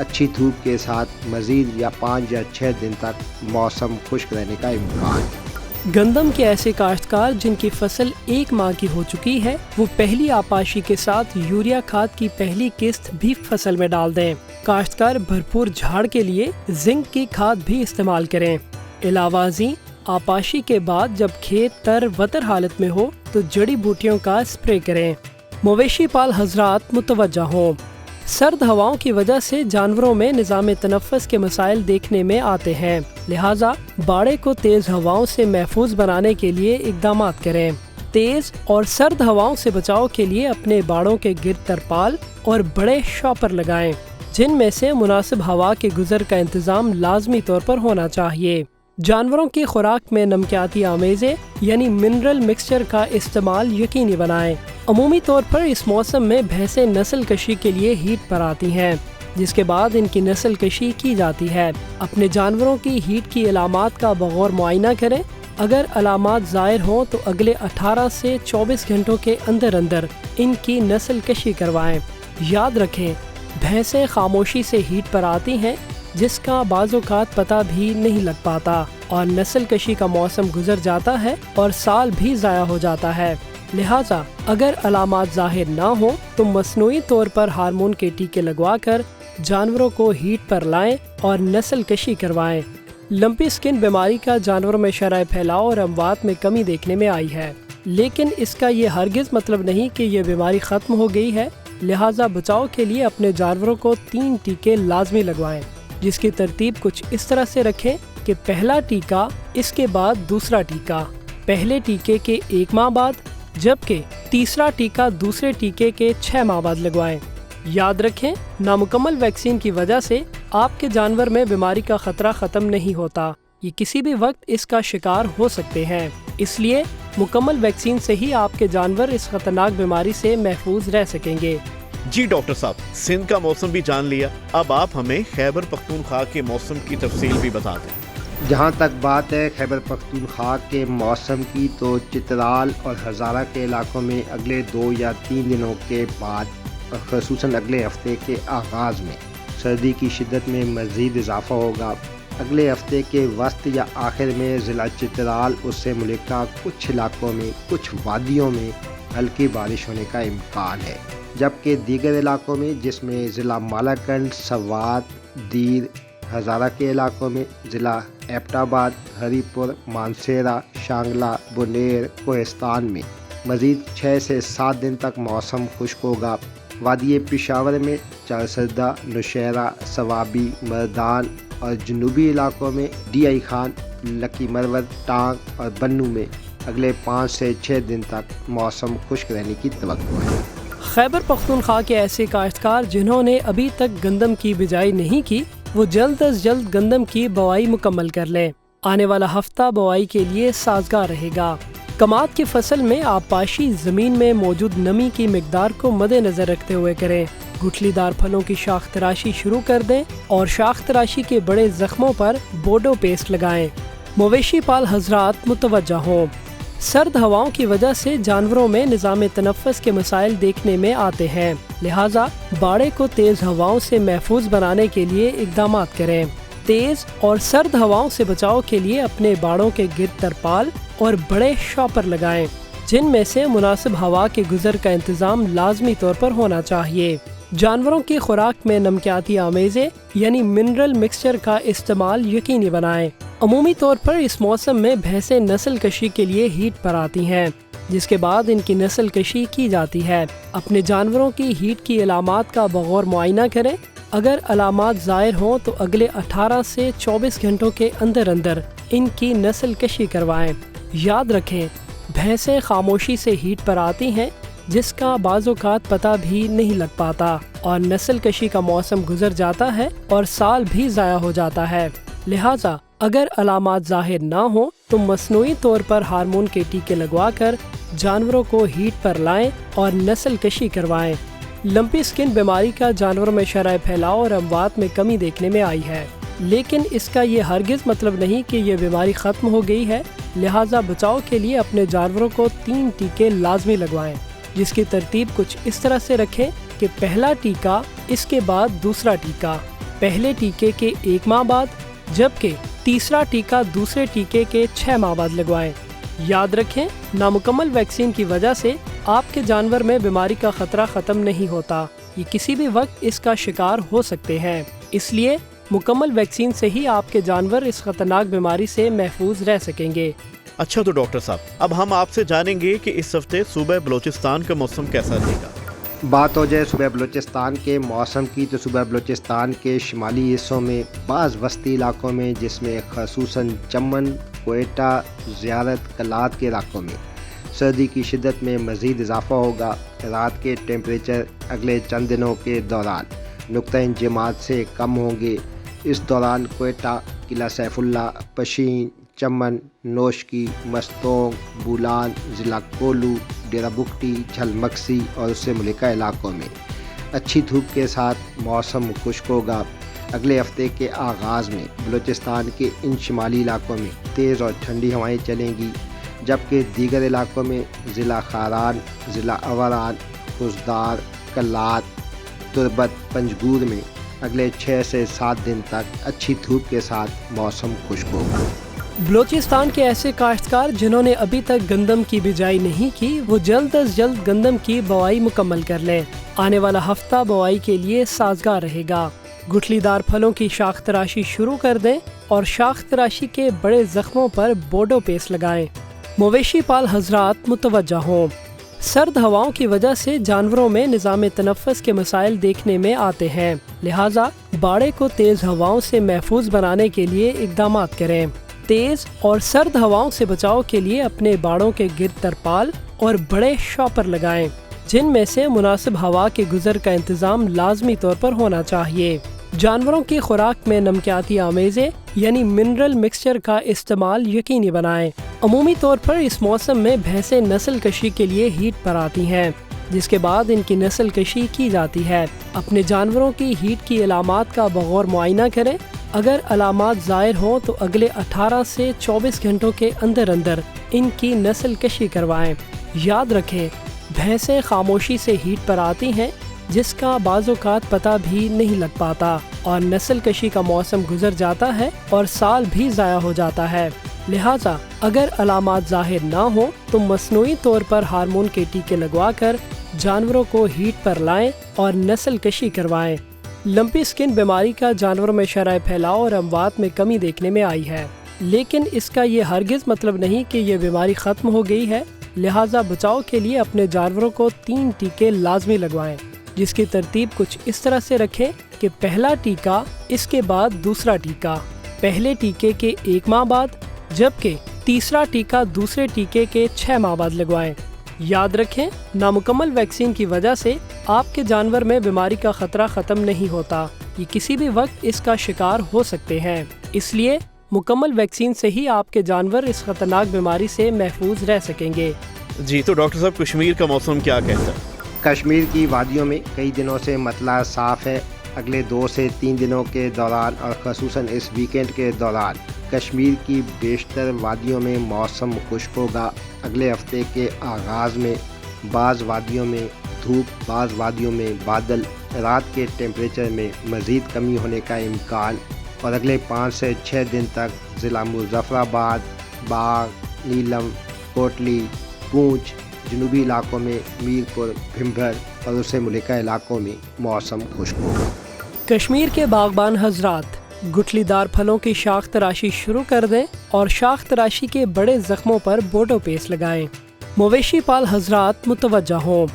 اچھی دھوپ کے ساتھ مزید یا 5 یا 6 دن تک موسم خشک رہنے کا امکان ہے۔ گندم کے ایسے کاشتکار جن کی فصل 1 ماہ کی ہو چکی ہے وہ پہلی آپاشی کے ساتھ یوریا کھاد کی پہلی قسط بھی فصل میں ڈال دیں۔ کاشتکار بھرپور جھاڑ کے لیے زنک کی کھاد بھی استعمال کریں۔ علاوہ ازیں آپاشی کے بعد جب کھیت تر وتر حالت میں ہو تو جڑی بوٹیوں کا اسپرے کریں۔ مویشی پال حضرات متوجہ ہوں، سرد ہواؤں کی وجہ سے جانوروں میں نظام تنفس کے مسائل دیکھنے میں آتے ہیں، لہٰذا باڑے کو تیز ہواؤں سے محفوظ بنانے کے لیے اقدامات کریں۔ تیز اور سرد ہواؤں سے بچاؤ کے لیے اپنے باڑوں کے گرد ترپال اور بڑے شاپر لگائیں، جن میں سے مناسب ہوا کے گزر کا انتظام لازمی طور پر ہونا چاہیے۔ جانوروں کی خوراک میں نمکیاتی آمیزیں یعنی منرل مکسچر کا استعمال یقینی بنائیں۔ عمومی طور پر اس موسم میں بھینسیں نسل کشی کے لیے ہیٹ پر آتی ہیں، جس کے بعد ان کی نسل کشی کی جاتی ہے۔ اپنے جانوروں کی ہیٹ کی علامات کا بغور معائنہ کریں۔ اگر علامات ظاہر ہوں تو اگلے 18 سے 24 گھنٹوں کے اندر اندر ان کی نسل کشی کروائیں۔ یاد رکھیں، بھینسیں خاموشی سے ہیٹ پر آتی ہیں، جس کا بعض اوقات پتہ بھی نہیں لگ پاتا، اور نسل کشی کا موسم گزر جاتا ہے اور سال بھی ضائع ہو جاتا ہے۔ لہٰذا اگر علامات ظاہر نہ ہوں تو مصنوعی طور پر ہارمون کے ٹیکے لگوا کر جانوروں کو ہیٹ پر لائیں اور نسل کشی کروائیں۔ لمپی سکن بیماری کا جانوروں میں شرح پھیلاؤ اور اموات میں کمی دیکھنے میں آئی ہے، لیکن اس کا یہ ہرگز مطلب نہیں کہ یہ بیماری ختم ہو گئی ہے۔ لہٰذا بچاؤ کے لیے اپنے جانوروں کو 3 ٹیکے لازمی لگوائیں، جس کی ترتیب کچھ اس طرح سے رکھیں کہ پہلا ٹیکہ، اس کے بعد دوسرا ٹیکہ، پہلے ٹیکے کے 1 ماہ بعد، جبکہ تیسرا ٹیکہ دوسرے ٹیکے کے 6 ماہ بعد لگوائیں۔ یاد رکھیں، نامکمل ویکسین کی وجہ سے آپ کے جانور میں بیماری کا خطرہ ختم نہیں ہوتا، یہ کسی بھی وقت اس کا شکار ہو سکتے ہیں، اس لیے مکمل ویکسین سے ہی آپ کے جانور اس خطرناک بیماری سے محفوظ رہ سکیں گے۔ جی ڈاکٹر صاحب، سندھ کا موسم بھی جان لیا، اب آپ ہمیں خیبر پختونخوا کے موسم کی تفصیل بھی بتا دیں۔ جہاں تک بات ہے خیبر پختونخوا کے موسم کی، تو چترال اور ہزارہ کے علاقوں میں اگلے 2 یا 3 دنوں کے بعد، خصوصاً اگلے ہفتے کے آغاز میں سردی کی شدت میں مزید اضافہ ہوگا۔ اگلے ہفتے کے وسط یا آخر میں ضلع چترال اس سے ملکہ کچھ علاقوں میں، کچھ وادیوں میں ہلکی بارش ہونے کا امکان ہے، جبکہ دیگر علاقوں میں، جس میں ضلع مالاکنڈ، سوات، دیر، ہزارہ کے علاقوں میں ضلع ایبٹ آباد، ہری پور، مانسیرا، شانگلہ، بنیر، کوہستان میں مزید 6 سے 7 دن تک موسم خشک ہوگا۔ وادی پشاور میں چارسدہ، نوشہرہ، ثوابی، مردان اور جنوبی علاقوں میں ڈی آئی خان، لکی مرور، ٹانگ اور بنو میں اگلے 5 سے 6 دن تک موسم خشک رہنے کی توقع ہے۔ خیبر پختونخوا کے ایسے کاشتکار جنہوں نے ابھی تک گندم کی بجائی نہیں کی، وہ جلد از جلد گندم کی بوائی مکمل کر لیں۔ آنے والا ہفتہ بوائی کے لیے سازگار رہے گا۔ کماد کی فصل میں آبپاشی زمین میں موجود نمی کی مقدار کو مد نظر رکھتے ہوئے کریں۔ گٹھلی دار پھلوں کی شاخ تراشی شروع کر دیں اور شاخ تراشی کے بڑے زخموں پر بورڈو پیسٹ لگائیں۔ مویشی پال حضرات متوجہ ہوں، سرد ہواؤں کی وجہ سے جانوروں میں نظام تنفس کے مسائل دیکھنے میں آتے ہیں، لہٰذا باڑے کو تیز ہواؤں سے محفوظ بنانے کے لیے اقدامات کریں۔ تیز اور سرد ہواؤں سے بچاؤ کے لیے اپنے باڑوں کے گرد ترپال اور بڑے شاپر لگائیں، جن میں سے مناسب ہوا کے گزر کا انتظام لازمی طور پر ہونا چاہیے۔ جانوروں کی خوراک میں نمکیاتی آمیزیں یعنی منرل مکسچر کا استعمال یقینی بنائیں۔ عمومی طور پر اس موسم میں بھینسیں نسل کشی کے لیے ہیٹ پر آتی ہیں، جس کے بعد ان کی نسل کشی کی جاتی ہے۔ اپنے جانوروں کی ہیٹ کی علامات کا بغور معائنہ کریں۔ اگر علامات ظاہر ہوں تو اگلے 18 سے 24 گھنٹوں کے اندر اندر ان کی نسل کشی کروائیں۔ یاد رکھیں، بھینسیں خاموشی سے ہیٹ پر آتی ہیں، جس کا بعض اوقات پتہ بھی نہیں لگ پاتا، اور نسل کشی کا موسم گزر جاتا ہے اور سال بھی ضائع ہو جاتا ہے۔ لہٰذا اگر علامات ظاہر نہ ہوں تو مصنوعی طور پر ہارمون کے ٹیکے لگوا کر جانوروں کو ہیٹ پر لائیں اور نسل کشی کروائیں۔ لمپی سکن بیماری کا جانوروں میں شرح پھیلاؤ اور اموات میں کمی دیکھنے میں آئی ہے، لیکن اس کا یہ ہرگز مطلب نہیں کہ یہ بیماری ختم ہو گئی ہے۔ لہٰذا بچاؤ کے لیے اپنے جانوروں کو 3 ٹیکے لازمی لگوائیں، جس کی ترتیب کچھ اس طرح سے رکھیں کہ پہلا ٹیکہ، اس کے بعد دوسرا ٹیکہ، پہلے ٹیکے کے 1 ماہ بعد، جبکہ تیسرا ٹیکہ دوسرے ٹیکے کے 6 ماہ بعد لگوائیں۔ یاد رکھیں، نامکمل ویکسین کی وجہ سے آپ کے جانور میں بیماری کا خطرہ ختم نہیں ہوتا، یہ کسی بھی وقت اس کا شکار ہو سکتے ہیں۔ اس لیے مکمل ویکسین سے ہی آپ کے جانور اس خطرناک بیماری سے محفوظ رہ سکیں گے۔ اچھا تو ڈاکٹر صاحب، اب ہم آپ سے جانیں گے کہ اس ہفتے صوبہ بلوچستان کا موسم کیسا رہے گا۔ بات ہو جائے صوبہ بلوچستان کے موسم کی تو صوبہ بلوچستان کے شمالی حصوں میں بعض وسطی علاقوں میں، جس میں خصوصاً چمن، کوئٹہ، زیارت، کلات کے علاقوں میں سردی کی شدت میں مزید اضافہ ہوگا۔ رات کے ٹیمپریچر اگلے چند دنوں کے دوران نقطہ انجماد سے کم ہوں گے۔ اس دوران کوئٹہ، قلعہ سیف اللہ، پشین، چمن، نوشکی، مستونگ، بولان، ضلع کولو، ڈیرہ بگٹی، جھل مکسی اور اس سے ملکہ علاقوں میں اچھی دھوپ کے ساتھ موسم خشک ہوگا۔ اگلے ہفتے کے آغاز میں بلوچستان کے ان شمالی علاقوں میں تیز اور ٹھنڈی ہوائیں چلیں گی، جبکہ دیگر علاقوں میں ضلع خاران، ضلع اوران، خزدار، کلات، تربت، پنجگور میں اگلے 6 سے 7 دن تک اچھی دھوپ کے ساتھ موسم خشک ہوگا۔ بلوچستان کے ایسے کاشتکار جنہوں نے ابھی تک گندم کی بجائی نہیں کی، وہ جلد از جلد گندم کی بوائی مکمل کر لیں۔ آنے والا ہفتہ بوائی کے لیے سازگار رہے گا۔ گٹھلی دار پھلوں کی شاخ تراشی شروع کر دیں اور شاخ تراشی کے بڑے زخموں پر بورڈو پیسٹ لگائیں۔ مویشی پال حضرات متوجہ ہوں، سرد ہواؤں کی وجہ سے جانوروں میں نظام تنفس کے مسائل دیکھنے میں آتے ہیں، لہٰذا باڑے کو تیز ہواؤں سے محفوظ بنانے کے لیے اقدامات کریں۔ تیز اور سرد ہواؤں سے بچاؤ کے لیے اپنے باڑوں کے گرد ترپال اور بڑے شاپر لگائیں، جن میں سے مناسب ہوا کے گزر کا انتظام لازمی طور پر ہونا چاہیے۔ جانوروں کی خوراک میں نمکیاتی آمیزیں یعنی منرل مکسچر کا استعمال یقینی بنائیں۔ عمومی طور پر اس موسم میں بھینسیں نسل کشی کے لیے ہیٹ پر آتی ہیں، جس کے بعد ان کی نسل کشی کی جاتی ہے۔ اپنے جانوروں کی ہیٹ کی علامات کا بغور معائنہ کریں۔ اگر علامات ظاہر ہوں تو اگلے 18 سے 24 گھنٹوں کے اندر ان کی نسل کشی کروائیں۔ یاد رکھیں، بھینسیں خاموشی سے ہیٹ پر آتی ہیں، جس کا بعض اوقات پتہ بھی نہیں لگ پاتا، اور نسل کشی کا موسم گزر جاتا ہے اور سال بھی ضائع ہو جاتا ہے۔ لہٰذا اگر علامات ظاہر نہ ہوں تو مصنوعی طور پر ہارمون کے ٹیکے لگوا کر جانوروں کو ہیٹ پر لائیں اور نسل کشی کروائیں۔ لمپی سکن بیماری کا جانوروں میں شرح پھیلاؤ اور اموات میں کمی دیکھنے میں آئی ہے، لیکن اس کا یہ ہرگز مطلب نہیں کہ یہ بیماری ختم ہو گئی ہے۔ لہٰذا بچاؤ کے لیے اپنے جانوروں کو 3 ٹیکے لازمی لگوائیں، جس کی ترتیب کچھ اس طرح سے رکھیں کہ پہلا ٹیکہ، اس کے بعد دوسرا ٹیکہ، پہلے ٹیکے کے 1 ماہ بعد، جبکہ تیسرا ٹیکہ دوسرے ٹیکے کے 6 ماہ بعد لگوائیں۔ یاد رکھیں، نامکمل ویکسین کی وجہ سے آپ کے جانور میں بیماری کا خطرہ ختم نہیں ہوتا، یہ کسی بھی وقت اس کا شکار ہو سکتے ہیں۔ اس لیے مکمل ویکسین سے ہی آپ کے جانور اس خطرناک بیماری سے محفوظ رہ سکیں گے۔ جی تو ڈاکٹر صاحب، کشمیر کا موسم کیا کہتا ہے؟ کشمیر کی وادیوں میں کئی دنوں سے مطلع صاف ہے۔ اگلے 2 سے 3 دنوں کے دوران اور خصوصاً اس ویکینڈ کے دوران کشمیر کی بیشتر وادیوں میں موسم خشک ہوگا۔ اگلے ہفتے کے آغاز میں بعض وادیوں میں دھوپ، بعض وادیوں میں بادل، رات کے ٹیمپریچر میں مزید کمی ہونے کا امکان، اور اگلے 5 سے 6 دن تک ضلع مظفر آباد، باغ، نیلم، کوٹلی، پونچھ، جنوبی علاقوں میں میرپور، بھمبر اور اس سے ملکہ علاقوں میں موسم خشک ہوگا۔ کشمیر کے باغبان حضرات، گٹھلی دار پھلوں کی شاخ تراشی شروع کر دیں اور شاخ تراشی کے بڑے زخموں پر بورڈو پیسٹ لگائیں۔ مویشی پال حضرات متوجہ ہوں،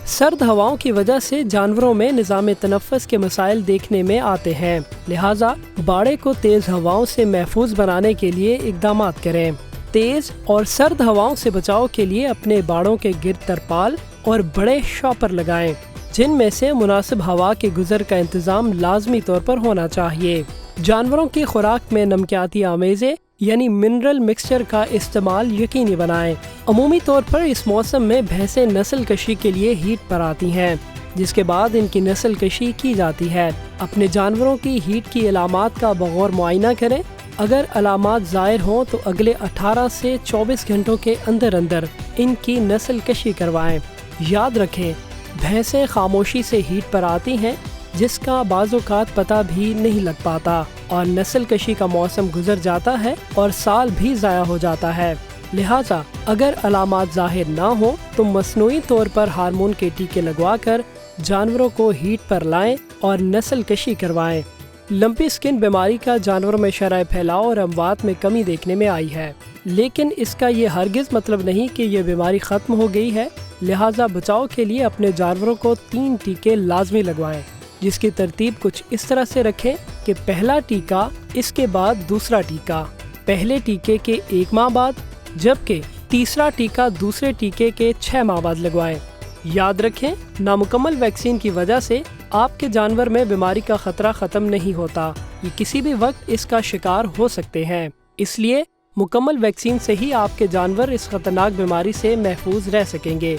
سرد ہواؤں کی وجہ سے جانوروں میں نظام تنفس کے مسائل دیکھنے میں آتے ہیں، لہٰذا باڑے کو تیز ہواؤں سے محفوظ بنانے کے لیے اقدامات کریں۔ تیز اور سرد ہواؤں سے بچاؤ کے لیے اپنے باڑوں کے گرد ترپال اور بڑے شاپر لگائیں، جن میں سے مناسب ہوا کے گزر کا انتظام لازمی طور پر ہونا چاہیے۔ جانوروں کی خوراک میں نمکیاتی آمیزیں یعنی منرل مکسچر کا استعمال یقینی بنائیں۔ عمومی طور پر اس موسم میں بھینسیں نسل کشی کے لیے ہیٹ پر آتی ہیں، جس کے بعد ان کی نسل کشی کی جاتی ہے۔ اپنے جانوروں کی ہیٹ کی علامات کا بغور معائنہ کریں۔ اگر علامات ظاہر ہوں تو اگلے 18 سے 24 گھنٹوں کے اندر ان کی نسل کشی کروائیں۔ یاد رکھیں، بھینسیں خاموشی سے ہیٹ پر آتی ہیں، جس کا بعض اوقات پتہ بھی نہیں لگ پاتا اور نسل کشی کا موسم گزر جاتا ہے اور سال بھی ضائع ہو جاتا ہے۔ لہٰذا اگر علامات ظاہر نہ ہوں تو مصنوعی طور پر ہارمون کے ٹیکے لگوا کر جانوروں کو ہیٹ پر لائیں اور نسل کشی کروائیں۔ لمپی سکن بیماری کا جانوروں میں شرح پھیلاؤ اور اموات میں کمی دیکھنے میں آئی ہے، لیکن اس کا یہ ہرگز مطلب نہیں کہ یہ بیماری ختم ہو گئی ہے۔ لہٰذا بچاؤ کے لیے اپنے جانوروں کو 3 ٹیکے لازمی لگوائیں، جس کی ترتیب کچھ اس طرح سے رکھیں کہ پہلا ٹیکہ، اس کے بعد دوسرا ٹیکہ، پہلے ٹیکے کے 1 ماہ بعد، جبکہ تیسرا ٹیکہ دوسرے ٹیکے کے 6 ماہ بعد لگوائیں۔ یاد رکھیں، نامکمل ویکسین کی وجہ سے آپ کے جانور میں بیماری کا خطرہ ختم نہیں ہوتا، یہ کسی بھی وقت اس کا شکار ہو سکتے ہیں۔ اس لیے مکمل ویکسین سے ہی آپ کے جانور اس خطرناک بیماری سے محفوظ رہ سکیں گے۔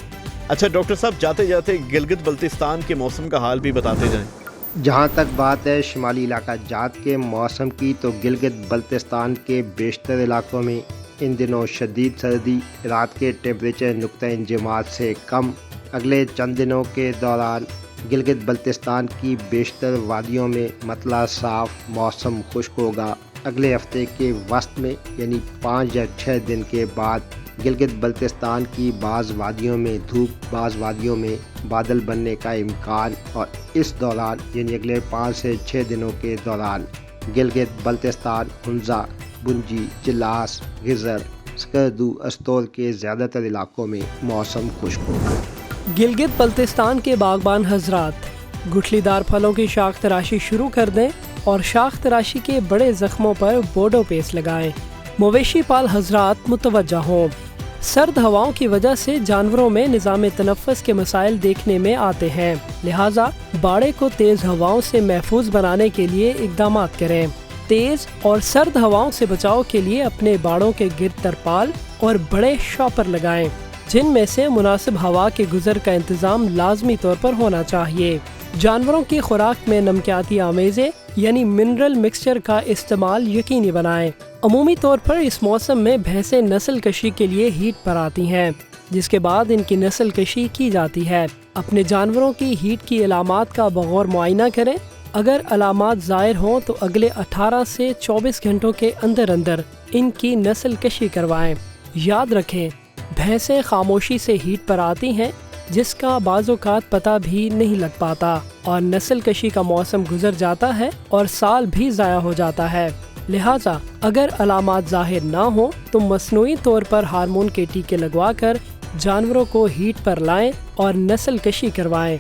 اچھا ڈاکٹر صاحب، جاتے جاتے گلگت بلتستان کے موسم کا حال بھی بتاتے جائیں۔ جہاں تک بات ہے شمالی علاقہ جات کے موسم کی، تو گلگت بلتستان کے بیشتر علاقوں میں ان دنوں شدید سردی، رات کے ٹیمپریچر نقطہ انجماد سے کم۔ اگلے چند دنوں کے دوران گلگت بلتستان کی بیشتر وادیوں میں مطلع صاف، موسم خشک ہوگا۔ اگلے ہفتے کے وسط میں یعنی 5 یا 6 دن کے بعد گلگت بلتستان کی بعض وادیوں میں دھوپ، بعض وادیوں میں بادل بننے کا امکان، اور اس دوران یعنی اگلے 5 سے 6 دنوں کے دوران گلگت بلتستان، ہنزا، بنجی، چلاس، گزر، سکردو، استول کے زیادہ تر علاقوں میں موسم خشک ہوگا۔ گلگت بلتستان کے باغبان حضرات، گٹھلی دار پھلوں کی شاخ تراشی شروع کر دیں اور شاخ تراشی کے بڑے زخموں پر بورڈو پیسٹ لگائیں۔ مویشی پال حضرات متوجہ ہوں، سرد ہواؤں کی وجہ سے جانوروں میں نظام تنفس کے مسائل دیکھنے میں آتے ہیں، لہٰذا باڑے کو تیز ہواؤں سے محفوظ بنانے کے لیے اقدامات کریں۔ تیز اور سرد ہواؤں سے بچاؤ کے لیے اپنے باڑوں کے گرد ترپال اور بڑے شاپر لگائیں، جن میں سے مناسب ہوا کے گزر کا انتظام لازمی طور پر ہونا چاہیے۔ جانوروں کی خوراک میں نمکیاتی آمیزیں یعنی منرل مکسچر کا استعمال یقینی بنائیں۔ عمومی طور پر اس موسم میں بھینسیں نسل کشی کے لیے ہیٹ پر آتی ہیں، جس کے بعد ان کی نسل کشی کی جاتی ہے۔ اپنے جانوروں کی ہیٹ کی علامات کا بغور معائنہ کریں۔ اگر علامات ظاہر ہوں تو اگلے 18 سے 24 گھنٹوں کے اندر اندر ان کی نسل کشی کروائیں۔ یاد رکھیں، بھینسیں خاموشی سے ہیٹ پر آتی ہیں، جس کا بعض اوقات پتہ بھی نہیں لگ پاتا، اور نسل کشی کا موسم گزر جاتا ہے اور سال بھی ضائع ہو جاتا ہے۔ لہٰذا اگر علامات ظاہر نہ ہوں تو مصنوعی طور پر ہارمون کے ٹیکے لگوا کر جانوروں کو ہیٹ پر لائیں اور نسل کشی کروائیں۔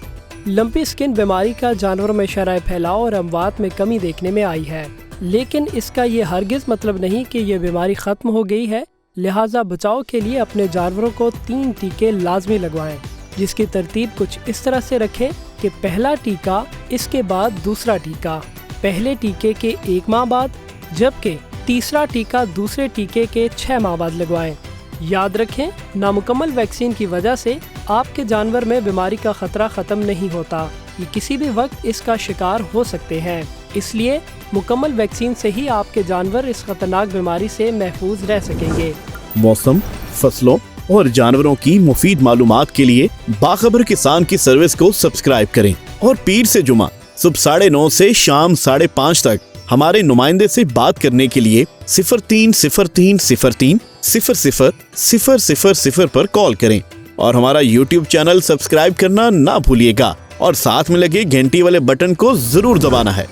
لمپی سکن بیماری کا جانوروں میں شرح پھیلاؤ اور اموات میں کمی دیکھنے میں آئی ہے، لیکن اس کا یہ ہرگز مطلب نہیں کہ یہ بیماری ختم ہو گئی ہے۔ لہٰذا بچاؤ کے لیے اپنے جانوروں کو 3 ٹیکے لازمی لگوائیں، جس کی ترتیب کچھ اس طرح سے رکھیں کہ پہلا ٹیکہ، اس کے بعد دوسرا ٹیکہ، پہلے ٹیکے کے 1 ماہ بعد، جبکہ تیسرا ٹیکہ دوسرے ٹیکے کے 6 ماہ بعد لگوائیں۔ یاد رکھیں، نامکمل ویکسین کی وجہ سے آپ کے جانور میں بیماری کا خطرہ ختم نہیں ہوتا، یہ کسی بھی وقت اس کا شکار ہو سکتے ہیں۔ اس لیے مکمل ویکسین سے ہی آپ کے جانور اس خطرناک بیماری سے محفوظ رہ سکیں گے۔ موسم، فصلوں اور جانوروں کی مفید معلومات کے لیے باخبر کسان کی سروس کو سبسکرائب کریں، اور پیر سے جمعہ صبح 9:30 سے شام 5:30 تک ہمارے نمائندے سے بات کرنے کے لیے 030303 0000 پر کال کریں، اور ہمارا YouTube چینل سبسکرائب کرنا نہ بھولیے گا، اور ساتھ میں لگے گھنٹی والے بٹن کو ضرور دبانا ہے۔